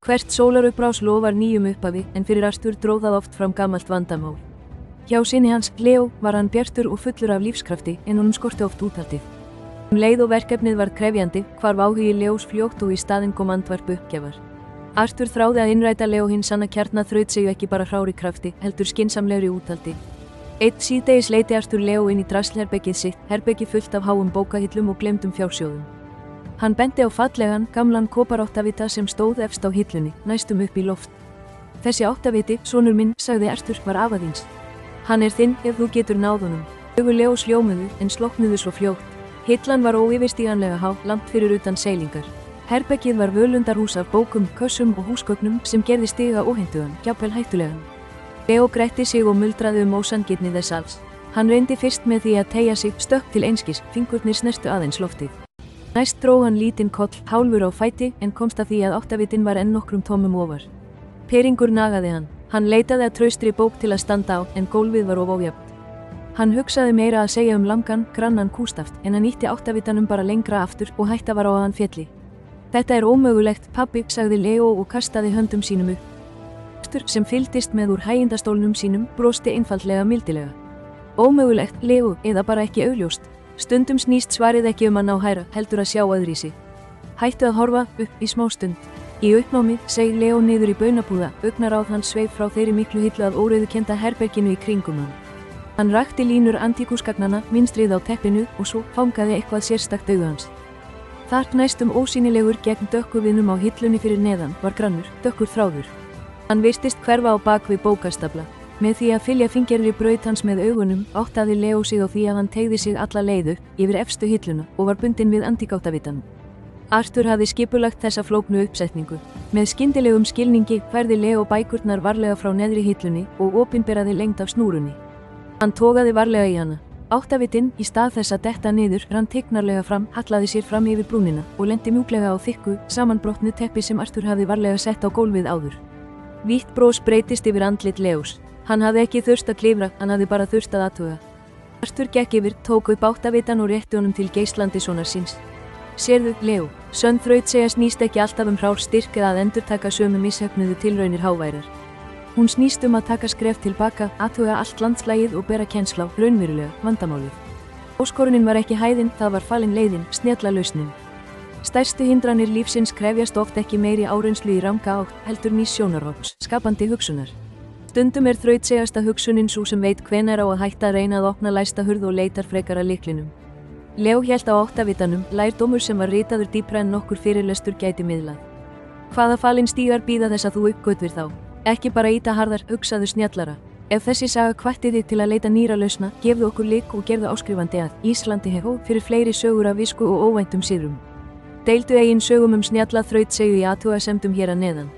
Hvert sólarupprás lofar nýjum upphafi en fyrir Arthur dró það oft fram gamalt vandamál. Hjá syni hans, Leo, var hann bjartur og fullur af lífskrafti en honum skorti oft úthaldið. Leið og verkefnið var krefjandi, hvarf áhugi Leós fljótt og í staðinn kom andvarp uppgjafar. Arthur þráði að innræta Leo hinn sanna kjarna þrautseigju ekki bara hrári krafti, heldur skynsamlegri úthaldi. Einn síðdegis leiti Arthur Leo inn í draslherbergið sitt, herbergi fullt af háum bókahillum og gleymdum fjársjóðum. Hann benti á fallegan, gamlan koparáttavita sem stóð efst á hillunni, næstum upp í loft. Þessi áttaviti, sonur minn, sagði Arthur, var afa þíns. Hann er þinn ef þú getur náð honum. Augu Leós ljómuðu en slokknuðu svo fljótt. Hillan var óyfirstíganlega há, langt fyrir utan seilingar. Herbergið var völundarhús af bókum, kössum og húsgögnum sem gerði stiga óheintugan, jafnvel hættulegan. Leo gretti sig og muldraði ósangirni þess alls. Hann reyndi fyrst með því að teygja sig, stökk til einskis, fingurnir snertu aðeins loftið. Næst dró hann lítinn koll, hálfur á fæti, en komst að því að áttavitin var enn nokkrum tómum ofar. Peringur nagaði hann. Hann leitaði að traustri bók til að standa á, en gólfið var of ójafnt. Hann hugsaði meira að segja langan, grannan kústaft, en hann ýtti áttavitanum bara lengra aftur og hætta var á að hann félli. Þetta er ómögulegt, pabbi, sagði Leo og kastaði höndum sínum upp. Arthur, sem fylgdist með úr hægindastólnum sínum, brosti einfaldlega mildilega. Ómögulegt, Leo, eða bara ekki augljóst. Stundum snýst svarið ekki að ná hærra, heldur að sjá öðrísi. Hættu að horfa upp í smástund. Í uppnámi seig Leo niður í baunabúða, augnaráð hans sveif frá þeirri miklu hillu að óreiðukennda herberginu í kringum hann. Hann rakti línur antíkúsgagnanna, mynstrið á teppinu og svo fangaði eitthvað sérstakt augu hans. Þar næstum ósýnilegur gegn dökkuvinum á hillunni fyrir neðan var grannur, dökkur þráður. Hann virtist hverfa á bak við bókastafla. Með því að fylja fingerri braut hans með augunum áttaði Leo sig á því að hann teygði sig alla leiðu yfir efstu hilluna og var bundinn við antíkáttavitanum. Arthur hafði skipulagt þessa flóknu uppsetningu. Með skyndilegum skilningi færði Leo bækurnar varlega frá neðri hillunni og opinberaði lengd af snúrunni. Hann togaði varlega í hana. Áttavitinn, í stað þess að detta niður, rann tignarlega fram, hallaði sér fram yfir brúnina og lendi mjúklega á þykku, samanbrotnu teppi sem Arthur hafði varlega sett á gólfið áður. Vítt bros breytist yfir andlit Leós. Hann hafði ekki þurft að klifra, hann hafði bara þurft að athuga. Arthur gekk yfir, tók upp áttavitan og rétti honum til geislandi sonar síns. Sérðu, Leo, sönn þrautseigja snýst ekki alltaf hrár styrk eða að endurtaka sömu misheppnuðu tilraunir háværar. Hún snýst að taka skref tilbaka, athuga allt landslagið og bera kennsl á, raunverulega, vandamálið. Áskorunin var ekki hæðin, það var falin leiðin, snjalla lausnin. Stærstu hindranir lífsins krefjast oft ekki meiri áreynslu í ranga átt, heldur nýs sjónarhorns, skapandi hugsunar. Stundum er þrautseigasta hugsunin sú sem veit hvenær á að hætta að reyna að opna læsta hurð og leitar frekar að lyklinum. Leo hélt á áttavitanum, lærdómur sem var ritaður dýpra en nokkur fyrirlestur gæti miðlað. Hvaða falin stígar bíða þess að þú uppgötvir þá? Ekki bara ýta harðar, hugsaðu snjallara. Ef þessi saga hvatti þig til að leita nýra lausna, gefðu okkur lík og gerðu áskrifandi að Íslandi hefur fyrir fleiri sögur af visku og óvæntum sigrum. Deildu eigin sögum snjalla þrautseigju í athugasemdum hér að neðan.